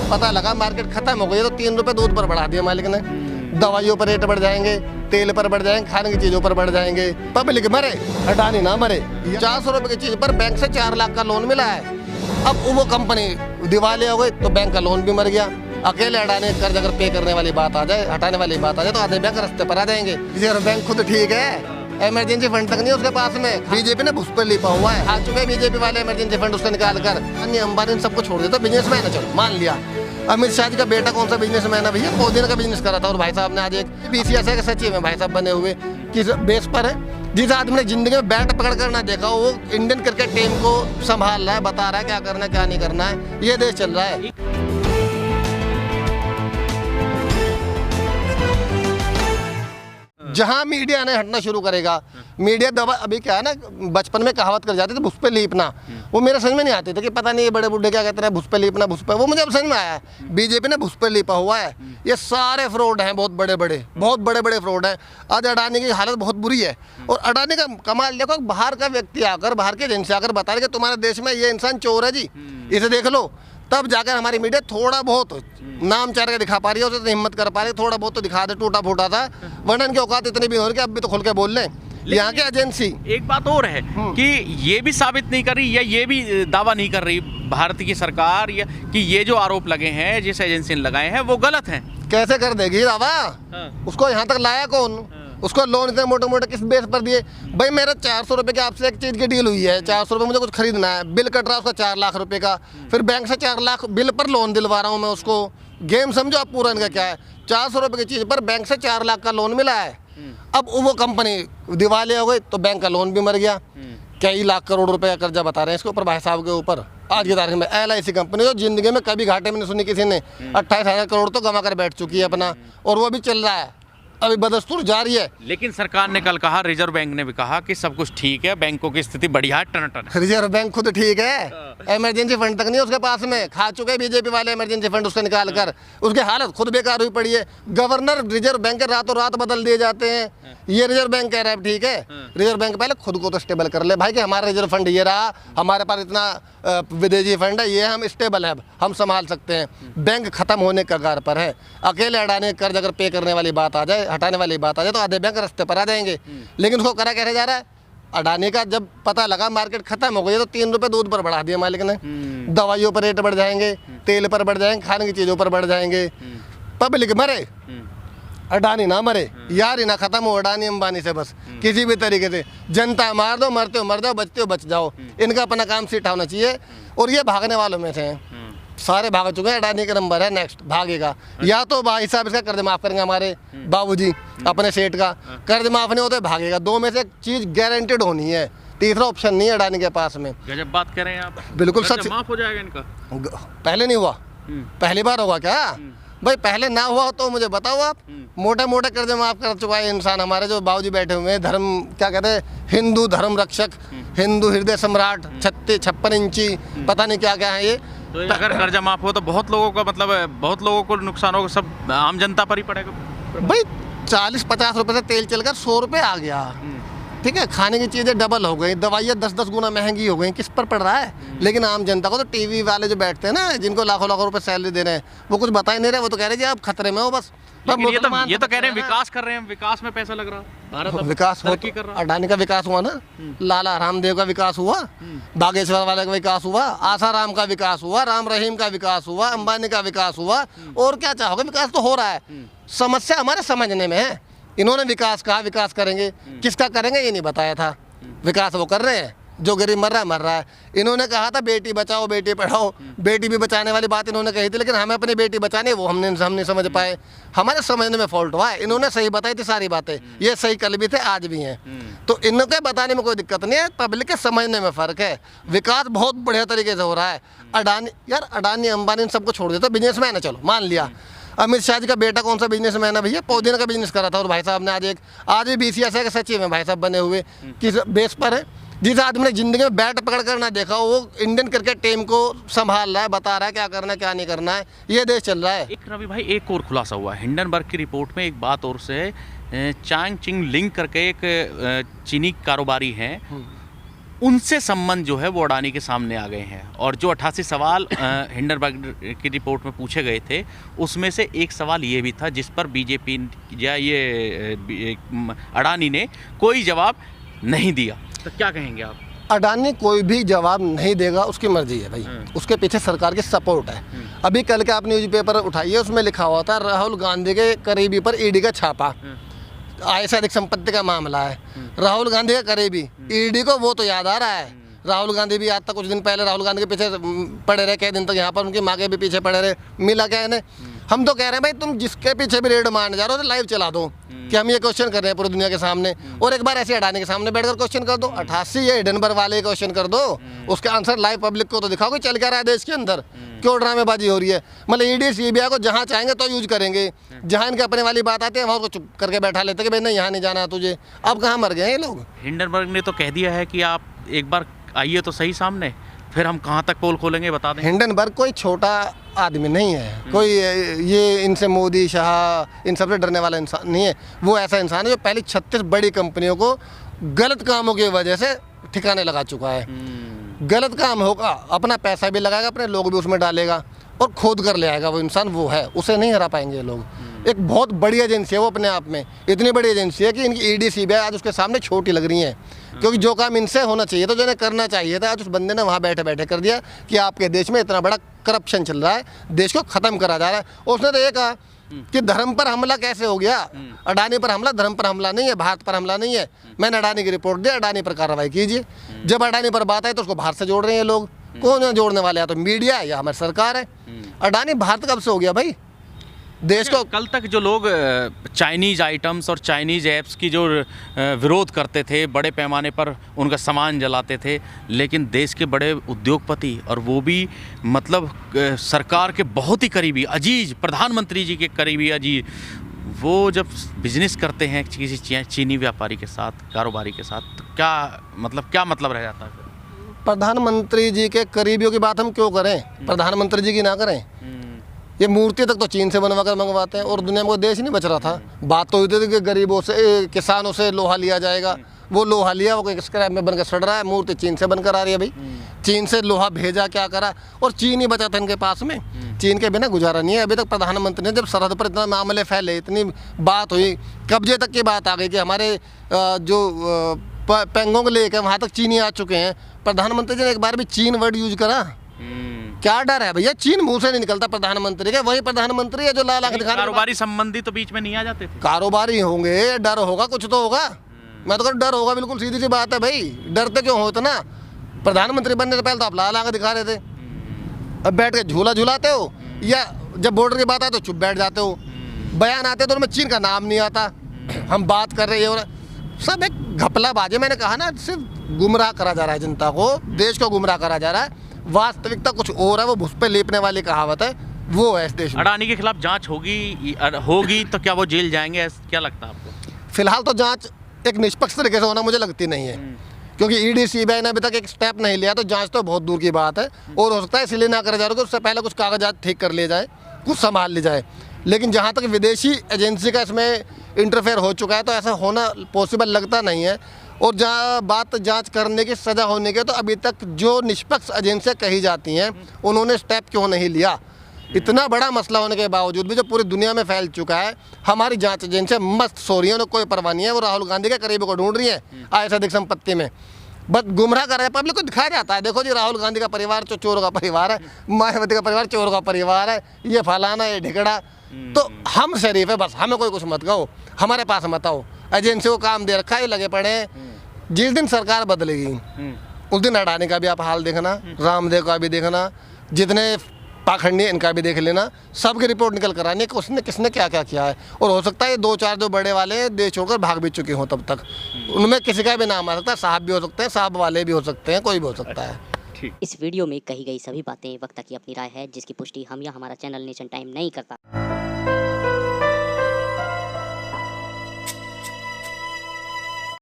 पता लगा मार्केट खत्म हो गई है तो 3 रुपए दूध पर बढ़ा दिया मालिक ने। दवाइयों पर रेट बढ़ जाएंगे, तेल पर बढ़ जाएंगे, खाने की चीजों पर बढ़ जाएंगे, पब्लिक मरे अडानी ना मरे। 400 रुपए की चीज पर बैंक से 4 लाख का लोन मिला है। अब वो कंपनी दिवालिया हो गई तो बैंक का लोन भी मर गया। अकेले अडानी कर्ज अगर पे करने वाली बात आ जाए, हटाने वाली बात आ जाए तो आधे बैंक रास्ते पर आ जाएंगे। रिजर्व बैंक खुद ठीक है, इमरजेंसी फंड तक नहीं है उसके पास में। बीजेपी ने घुस पर लिपा हुआ है, आ चुके हैं बीजेपी वाले इमरजेंसी फंड उसको निकाल कर। अन्य अंबानी सबको छोड़ दिया तो बिजनेसमैन है, चलो मान लिया। अमित शाह जी का बेटा कौन सा बिजनेसमैन है भैया, पौधे का बिजनेस करा था और भाई साहब ने आज एक बीसीएस के सचिव में भाई साहब बने हुए। किस बेस पर है? जिस आदमी ने जिंदगी में बैट पकड़ कर ना देखा वो इंडियन क्रिकेट टीम को संभाल रहा है, बता रहा है क्या करना है क्या नहीं करना है। ये देश चल रहा है। जहां मीडिया ने हटना शुरू करेगा, मीडिया दबा, अभी क्या है ना, बचपन में कहावत कर जाते थे भुस पे लीपना, वो मेरे समझ में नहीं आते थे कि पता नहीं ये बड़े बुढ़े क्या कहते हैं भुस पे लीपना, भुस पे, वो मुझे अब समझ में आया है। बीजेपी ने भुस पे लीपा हुआ है। ये सारे फ्रॉड हैं, बहुत बड़े बड़े फ्रॉड हैं। आज अडानी की हालत बहुत बुरी है। और अडानी का कमाल देखो, बाहर का व्यक्ति आकर, बाहर के एजेंसी आकर बता रहे कि तुम्हारे देश में ये इंसान चोर है जी, इसे देख लो, तब जाकर हमारी मीडिया थोड़ा बहुत नाम चार के दिखा पा रही है, उसे तो हिम्मत कर पा रही है, थोड़ा बहुत तो दिखा दे, टूटा फूटा था। वरना इनकी औकात इतनी भी हो रही कि अब भी तो खुल के बोल लें। यहाँ के एजेंसी एक बात और है कि ये भी साबित नहीं कर रही या ये भी दावा नहीं कर रही भारत की सरकार या कि ये जो आरोप लगे हैं, जिस एजेंसी ने लगाए हैं, वो गलत हैं। कैसे कर देगी दावा? उसको यहाँ तक लाया कौन? उसको लोन इतने मोटे मोटे किस बेस पर दिए? भाई मेरा 400 रुपए की आपसे एक चीज़ की डील हुई है, 400 रुपये मुझे कुछ खरीदना है, बिल कट रहा है उसका 4 लाख रुपए का, फिर बैंक से 4 लाख बिल पर लोन दिलवा रहा हूँ मैं उसको। गेम समझो आप पूरा इनका क्या है। 400 रुपए की चीज़ पर बैंक से 4 लाख का लोन मिला है। अब वो कंपनी दिवालिया हो गई तो बैंक का लोन भी मर गया। कई लाख करोड़ रुपए का कर्जा बता रहे हैं इसके ऊपर भाई साहब के ऊपर। आज की तारीख में LIC कंपनी जो जिंदगी में कभी घाटे में नहीं सुनी किसी ने, 28,000 करोड़ तो गंवा कर बैठ चुकी है अपना, और वो भी चल रहा है, अभी बदस्तूर जारी है। लेकिन सरकार ने कल कहा, रिजर्व बैंक ने भी कहा कि सब कुछ ठीक है, बैंकों की स्थिति बढ़िया है, टन। रिजर्व बैंक खुद ठीक है, इमरजेंसी फंड तक नहीं है उसके पास में। खा चुके हैं बीजेपी वाले इमरजेंसी फंड उसको निकाल कर, उसकी हालत खुद बेकार हुई पड़ी है। गवर्नर रिजर्व बैंक के रातों रात बदल दिए जाते हैं। ये रिजर्व बैंक कह रहा है ठीक है, रिजर्व बैंक पहले खुद को तो स्टेबल कर ले भाई कि हमारा रिजर्व फंड ये रहा, हमारे पास इतना विदेशी फंड है, ये हम स्टेबल है, हम संभाल सकते हैं। बैंक खत्म होने के कगार पर है। अकेले अडानी कर्ज अगर पे करने वाली बात आ जाए, हटाने वाली बात आ जाए तो आधे बैंक रास्ते पर आ जाएंगे। लेकिन उसको करा कैसे जा रहा है? अडानी का जब पता लगा मार्केट खत्म हो गई है तो 3 रुपए दूध पर बढ़ा दिया मालिक ने। दवाइयों पर रेट बढ़ जाएंगे, तेल पर बढ़ जाएंगे, खाने की चीजों पर बढ़ जाएंगे, पब्लिक मरे अडानी ना मरे। यार ही ना खत्म हो अडानी अंबानी से, बस किसी भी तरीके से। जनता मार दो, मरते हो मर जाओ, बचते हो बच जाओ, इनका अपना काम सीट होना चाहिए। और ये भागने वालों में से हैं, सारे भाग चुके हैं। अडानी का नंबर है नेक्स्ट भागेगा। या तो भाई साहब इसका कर्ज माफ करेंगे हमारे बाबूजी, अपने सेठ का कर्ज माफ नहीं होता भागेगा। दो में से एक चीज गारंटेड होनी है, तीसरा ऑप्शन नहीं है अडानी के पास में। गजब बात कर रहे हैं आप। बिल्कुल सच। माफ हो जाएगा इनका? पहले नहीं हुआ, पहली बार होगा क्या भाई? पहले ना हुआ तो मुझे बताओ आप। मोटे मोटे कर्ज माफ कर चुका है इंसान। हमारे जो बाबूजी बैठे हुए हैं, धर्म क्या कहते हैं, हिंदू धर्म रक्षक, हिंदू हृदय सम्राट, 56 इंची, पता नहीं क्या क्या है ये। तो अगर कर्जा माफ हो तो बहुत लोगों का मतलब बहुत लोगों को नुकसान होगा, सब आम जनता पर ही पड़ेगा भाई। 40-50 रुपए से तेल चलकर 100 रुपए आ गया, ठीक है। खाने की चीज़ें डबल हो गई, दवाइयाँ 10-10 गुना महंगी हो गई। किस पर पड़ रहा है? लेकिन आम जनता को तो टीवी वाले जो बैठते हैं ना, जिनको लाखों लाखों रुपए सैलरी दे रहे हैं, वो कुछ बता ही नहीं रहे। वो तो कह रहे जी आप खतरे में हो बस। ये तो कह रहे हैं विकास कर रहे हैं, विकास में पैसा लग रहा है, भारत विकास हो कर रहा। अडानी का विकास हुआ ना, लाला रामदेव का विकास हुआ, बागेश्वर वाले का विकास हुआ, आसाराम का विकास हुआ, राम रहीम का विकास हुआ, अंबानी का विकास हुआ। और क्या चाहोगे? विकास तो हो रहा है। समस्या हमारे समझने में है। इन्होंने विकास कहा, विकास करेंगे, किसका करेंगे ये नहीं बताया था। विकास वो कर रहे हैं, जो गरीब मर रहा है। इन्होंने कहा था बेटी बचाओ बेटी पढ़ाओ, बेटी भी बचाने वाली बात इन्होंने कही थी, लेकिन हमें अपनी बेटी बचानी है वो हम नहीं समझ पाए। हमारे समझने में फॉल्ट हुआ है। इन्होंने सही बताई थी सारी बातें, ये सही कल भी थे आज भी हैं। तो इनके बताने में कोई दिक्कत नहीं है, पब्लिक के समझने में फ़र्क है। विकास बहुत बढ़िया तरीके से हो रहा है। अडानी यार, अडानी अंबानी सबको छोड़ देता, बिजनेसमैन है, चलो मान लिया। अमित शाह जी का बेटा कौन सा बिजनेसमैन है भैया, पौधे का बिजनेस करा था और भाई साहब ने आज भी BCS के सचिव में भाई साहब बने हुए। किस बेस पर है? जिस आदमी ने जिंदगी में बैट पकड़ कर ना देखा वो इंडियन क्रिकेट टीम को संभाल रहा है, बता रहा है क्या करना है क्या नहीं करना है। ये देश चल रहा है। एक रवि भाई, एक और खुलासा हुआ है हिंडनबर्ग की रिपोर्ट में। एक बात और से, चांग चिंग लिंग करके एक चीनी कारोबारी हैं, उनसे संबंध जो है वो अडानी के सामने आ गए हैं। और जो 88 सवाल हिंडनबर्ग की रिपोर्ट में पूछे गए थे, उसमें से एक सवाल ये भी था जिस पर बीजेपी या ये अडानी ने कोई जवाब नहीं दिया। तो क्या कहेंगे आप? अडानी कोई भी जवाब नहीं देगा, उसकी मर्जी है भाई, उसके पीछे सरकार की सपोर्ट है। अभी कल के आप न्यूज़पेपर उठाइए, उसमें लिखा हुआ था राहुल गांधी के करीबी पर ईडी का छापा, आय से अधिक संपत्ति का मामला है। राहुल गांधी का करीबी, ईडी को वो तो याद आ रहा है। राहुल गांधी भी आज तक कुछ दिन पहले राहुल गांधी के पीछे पड़े रहे, कई दिन तक यहाँ पर उनकी माँ के भी पीछे पड़े रहे, मिला क्या इन्हें? हम तो कह रहे हैं भाई तुम जिसके पीछे भी रेड मारने जा रहे हो तो लाइव चला दो कि हम ये क्वेश्चन कर रहे हैं पूरी दुनिया के सामने, और एक बार ऐसे अडानी के सामने बैठकर क्वेश्चन कर दो। 88 ये हिडनबर्ग वाले क्वेश्चन कर दो, उसका आंसर लाइव पब्लिक को तो दिखाओ कि चल क्या रहा है देश के अंदर, क्यों ड्रामेबाजी हो रही है। मतलब ईडी सीबीआई को जहाँ चाहेंगे तो यूज करेंगे, जहाँ इनके अपने वाली बात आती है वहाँ को चुप करके बैठा लेते कि भाई नहीं यहाँ नहीं जाना तुझे। अब कहाँ मर गए ये लोग? हिंडनबर्ग ने तो कह दिया है कि आप एक बार आइए तो सही सामने, फिर हम कहाँ तक पोल खोलेंगे बता दें। हिंडनबर्ग कोई छोटा आदमी नहीं है, कोई ये इनसे मोदी शाह इन सबसे डरने वाला इंसान नहीं है। वो ऐसा इंसान है जो पहले 36 बड़ी कंपनियों को गलत कामों की वजह से ठिकाने लगा चुका है। गलत काम होगा, अपना पैसा भी लगाएगा, अपने लोग भी उसमें डालेगा और खोद कर ले आएगा। वो इंसान वो है, उसे नहीं हरा पाएंगे ये लोग। एक बहुत बड़ी एजेंसी है वो अपने आप में, इतनी बड़ी एजेंसी है कि इनकी ईडी सीबीआई आज उसके सामने छोटी लग रही है, क्योंकि जो काम इनसे होना चाहिए था, जो इन्हें करना चाहिए था, आज उस बंदे ने वहाँ बैठे बैठे कर दिया कि आपके देश में इतना बड़ा करप्शन चल रहा है, देश को ख़त्म करा जा रहा है। और उसने तो ये कहा कि धर्म पर हमला कैसे हो गया? अडानी पर हमला धर्म पर हमला नहीं है, भारत पर हमला नहीं है। मैंने अडानी की रिपोर्ट दी, अडानी पर कार्रवाई कीजिए। जब अडानी पर बात आई तो उसको भारत से जोड़ रहे हैं लोग। कौन जोड़ने वाले हैं? तो मीडिया या हमारी सरकार है। अडानी भारत कब से हो गया भाई? देश को कल तक जो लोग चाइनीज़ आइटम्स और चाइनीज़ ऐप्स की जो विरोध करते थे, बड़े पैमाने पर उनका सामान जलाते थे, लेकिन देश के बड़े उद्योगपति और वो भी मतलब सरकार के बहुत ही करीबी अजीज, प्रधानमंत्री जी के करीबी अजीज, वो जब बिजनेस करते हैं किसी चीनी व्यापारी के साथ, कारोबारी के साथ, तो क्या मतलब रह जाता है? प्रधानमंत्री जी के करीबियों की बात हम क्यों करें? प्रधानमंत्री जी की ना करें। ये मूर्ति तक तो चीन से बनवा कर मंगवाते हैं और दुनिया में कोई देश ही नहीं बच रहा था। बात तो हुई थी कि गरीबों से, किसानों से लोहा लिया जाएगा, वो लोहा लिया, वो कोई स्क्रैप में बनकर सड़ रहा है। मूर्ति चीन से बनकर आ रही है भाई, चीन से लोहा भेजा, क्या करा, और चीन ही बचा था इनके पास में। चीन के बिना गुजारा नहीं है। अभी तक प्रधानमंत्री ने, जब सरहद पर इतना मामले फैले, इतनी बात हुई, कब्जे तक की बात आ गई कि हमारे जो पेंगोंग लेक है वहाँ तक चीनी आ चुके हैं, प्रधानमंत्री जी ने एक बार भी चीन वर्ड यूज करा? क्या डर है भैया? चीन मुंह से नहीं निकलता प्रधानमंत्री के, वही प्रधानमंत्री है जो लाल आंख दिखा रहा है। कारोबारी संबंधी तो बीच में नहीं आ जाते थे? कारोबारी होंगे, डर होगा, कुछ तो होगा। मैं तो कहूँ डर होगा, बिल्कुल सीधी सी बात है भाई। डरते क्यों हो इतना? प्रधानमंत्री बनने से पहले तो आप लाल आंख दिखा रहे थे, अब बैठ के झूला झूलाते हो, या जब बॉर्डर की बात आए तो चुप बैठ जाते हो। बयान आते तो उनमें चीन का नाम नहीं आता। हम बात कर रहे हैं, सब एक घपलाबाजी। मैंने कहा ना, सिर्फ गुमराह करा जा रहा है जनता को, देश को गुमराह करा जा रहा है। वास्तविकता कुछ और है, वो भुस पे लेपने वाली कहावत है, वो है इस देश में। अडानी के खिलाफ जांच होगी तो क्या वो जेल जाएंगे? क्या लगता है आपको? फिलहाल तो जांच एक निष्पक्ष तरीके से होना मुझे लगती नहीं है, क्योंकि ईडी सीबीआई ने अभी तक एक स्टेप नहीं लिया, तो जांच तो बहुत दूर की बात है। और हो सकता है इसलिए ना करा जा रहा है, उससे पहले कुछ कागजात ठीक कर लिए जाए, कुछ संभाल ली जाए। लेकिन जहाँ तक विदेशी एजेंसी का इसमें इंटरफेयर हो चुका है, तो ऐसा होना पॉसिबल लगता नहीं है। और जहाँ बात जांच करने की, सज़ा होने के, तो अभी तक जो निष्पक्ष एजेंसियाँ कही जाती हैं उन्होंने स्टेप क्यों नहीं लिया? इतना बड़ा मसला होने के बावजूद भी जो पूरी दुनिया में फैल चुका है, हमारी जांच एजेंसियाँ मस्त सो रही हैं, उन्हें कोई परवाह नहीं है। वो राहुल गांधी के करीबी को ढूंढ रही हैं आय से अधिक संपत्ति में, बस गुमराह कर रहे हैं। पब्लिक को दिखाया जाता है, देखो जी राहुल गांधी का परिवार तो चोरों का परिवार है, मायावती का परिवार चोरों का परिवार है, ये फलाना, ये ढिकड़ा। तो हम शरीफ है, बस हमें कोई कुछ मत कहो, हमारे पास मत आओ। एजेंसी को काम दे रखा है, लगे पड़े हैं। जिस दिन सरकार बदलेगी उस दिन अडानी का भी आप हाल देखना, रामदेव का भी देखना, जितने पाखंडी इनका भी देख लेना, सबकी रिपोर्ट निकल कर आनी कि उसने किसने क्या क्या किया है। और हो सकता है ये 2-4 जो बड़े वाले देश छोड़कर भाग भी चुके हों, तब तक उनमें किसी का भी नाम आ सकता है। साहब भी हो सकते हैं, साहब वाले भी हो सकते हैं, कोई भी हो सकता है। इस वीडियो में कही गई सभी बातें वक्ता की अपनी राय है, जिसकी पुष्टि हम या हमारा चैनल नेशन टाइम नहीं करता।